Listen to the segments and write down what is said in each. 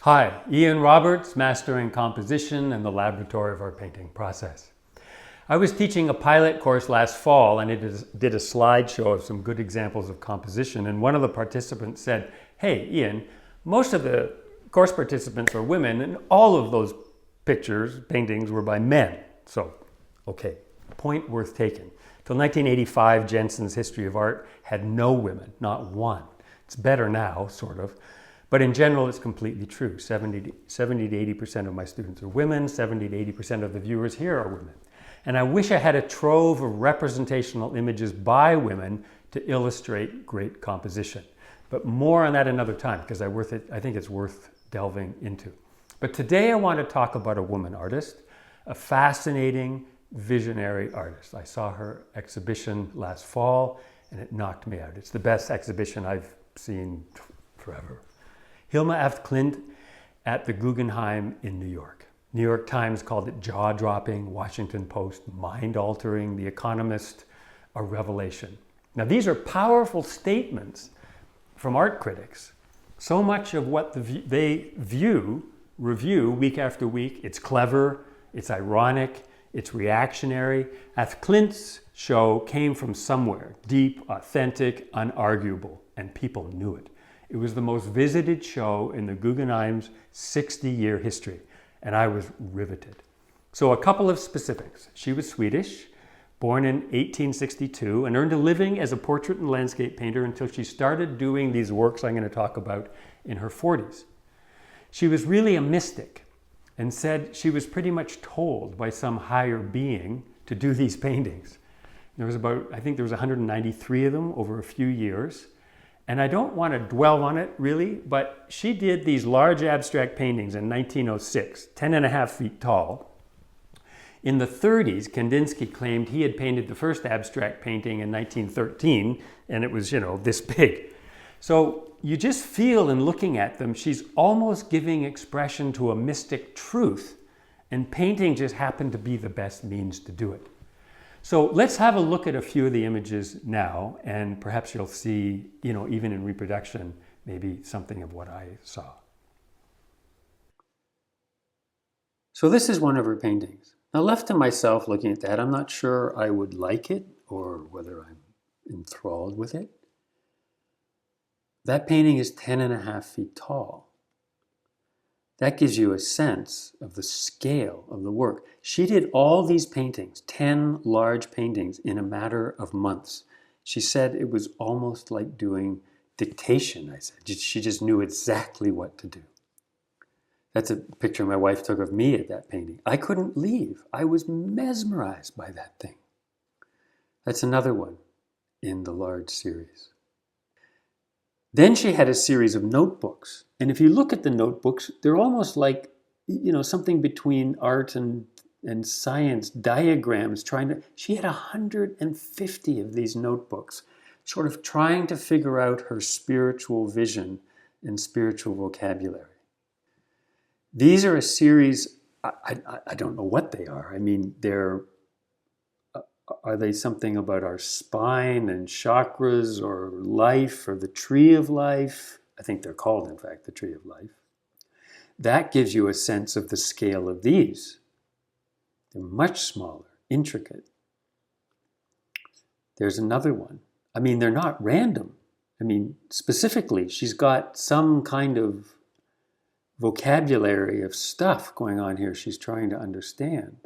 Hi, Ian Roberts, Mastering Composition and the Laboratory of Art Painting Process. I was teaching a pilot course last fall and it did a slideshow of some good examples of composition, and one of the participants said, "Hey Ian, most of the course participants are women and all of those paintings were by men." So, okay, point worth taking. Till 1985, Jensen's History of Art had no women, not one. It's better now, sort of. But in general, it's completely true. 70 to 80% of my students are women, 70 to 80% of the viewers here are women. And I wish I had a trove of representational images by women to illustrate great composition. But more on that another time, because I think it's worth delving into. But today I want to talk about a woman artist, a fascinating, visionary artist. I saw her exhibition last fall and it knocked me out. It's the best exhibition I've seen forever. Hilma Klint at the Guggenheim in New York. New York Times called it jaw-dropping, Washington Post mind-altering, The Economist a revelation. Now these are powerful statements from art critics. So much of what they review week after week, it's clever, it's ironic, it's reactionary. Klint's show came from somewhere, deep, authentic, unarguable, and people knew it. It was the most visited show in the Guggenheim's 60-year history, and I was riveted. So a couple of specifics. She was Swedish, born in 1862, and earned a living as a portrait and landscape painter until she started doing these works I'm going to talk about in her 40s. She was really a mystic and said she was pretty much told by some higher being to do these paintings. There was I think there was 193 of them over a few years. And I don't want to dwell on it really, but she did these large abstract paintings in 1906, 10.5 feet tall. In the 30s, Kandinsky claimed he had painted the first abstract painting in 1913, and it was, this big. So you just feel in looking at them, she's almost giving expression to a mystic truth, and painting just happened to be the best means to do it. So let's have a look at a few of the images now, and perhaps you'll see, even in reproduction, maybe something of what I saw. So this is one of her paintings. Now left to myself looking at that, I'm not sure I would like it or whether I'm enthralled with it. That painting is 10.5 feet tall. That gives you a sense of the scale of the work. She did all these paintings, 10 large paintings, in a matter of months. She said it was almost like doing dictation, I said. She just knew exactly what to do. That's a picture my wife took of me at that painting. I couldn't leave. I was mesmerized by that thing. That's another one in the large series. Then she had a series of notebooks. And if you look at the notebooks, they're almost like, something between art and science, diagrams, she had 150 of these notebooks, sort of trying to figure out her spiritual vision and spiritual vocabulary. These are a series, I don't know what they are. I mean, are they something about our spine and chakras or life or the tree of life? I think they're called, in fact, the tree of life. That gives you a sense of the scale of these. They're much smaller, intricate. There's another one. I mean, they're not random. I mean, specifically, she's got some kind of vocabulary of stuff going on here she's trying to understand.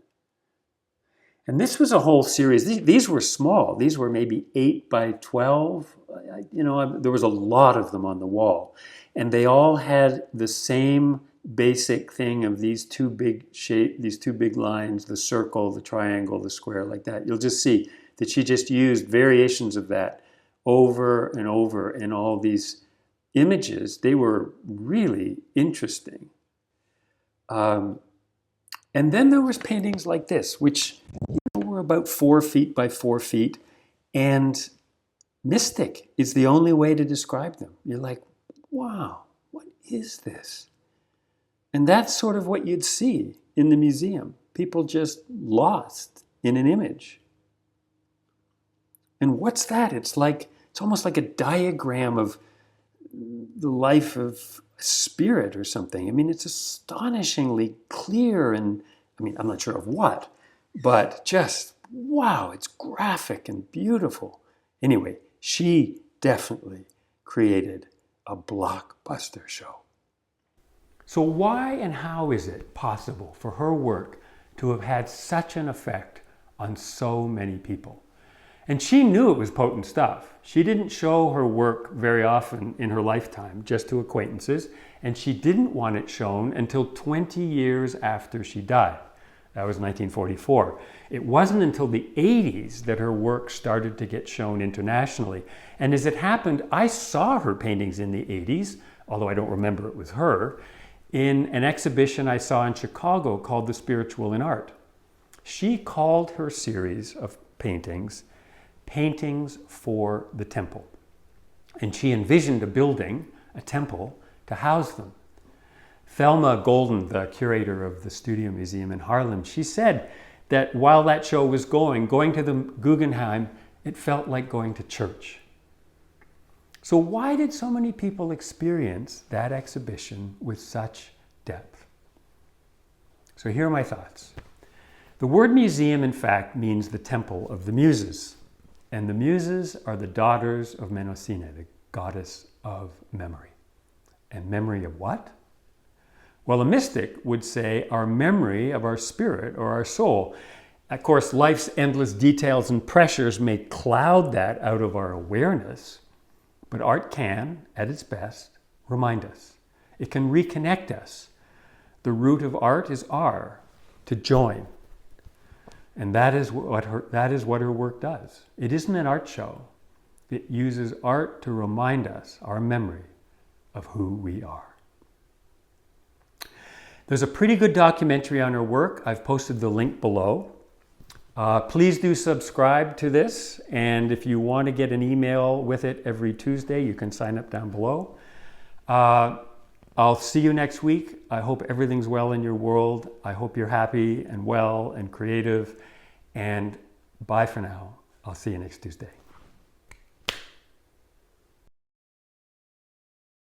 And this was a whole series. These were small. These were maybe 8 by 12. There was a lot of them on the wall. And they all had the same basic thing of these two big lines, the circle, the triangle, the square, like that. You'll just see that she just used variations of that over and over in all these images. They were really interesting. And then there was paintings like this, which were about 4 feet by 4 feet, and mystic is the only way to describe them. You're like, wow, what is this? And that's sort of what you'd see in the museum. People just lost in an image. And what's that? It's almost like a diagram of the life of a spirit or something. I mean, it's astonishingly clear and, I mean, I'm not sure of what, but just, wow, it's graphic and beautiful. Anyway, she definitely created a blockbuster show. So why and how is it possible for her work to have had such an effect on so many people? And she knew it was potent stuff. She didn't show her work very often in her lifetime, just to acquaintances, and she didn't want it shown until 20 years after she died. That was 1944. It wasn't until the 80s that her work started to get shown internationally. And as it happened, I saw her paintings in the 80s, although I don't remember it was her, in an exhibition I saw in Chicago called The Spiritual in Art. She called her series of paintings, Paintings for the Temple. And she envisioned a building, a temple, to house them. Thelma Golden, the curator of the Studio Museum in Harlem, she said that while that show was going to the Guggenheim, it felt like going to church. So why did so many people experience that exhibition with such depth? So here are my thoughts. The word museum, in fact, means the temple of the muses. And the muses are the daughters of Mnemosyne, the goddess of memory. And memory of what? Well, a mystic would say our memory of our spirit or our soul. Of course, life's endless details and pressures may cloud that out of our awareness, but art can, at its best, remind us. It can reconnect us. The root of art is R, to join. And that is what her work does. It isn't an art show. It uses art to remind us, our memory, of who we are. There's a pretty good documentary on her work. I've posted the link below. Please do subscribe to this, and if you want to get an email with it every Tuesday, you can sign up down below. I'll see you next week. I hope everything's well in your world. I hope you're happy and well and creative. And bye for now. I'll see you next Tuesday.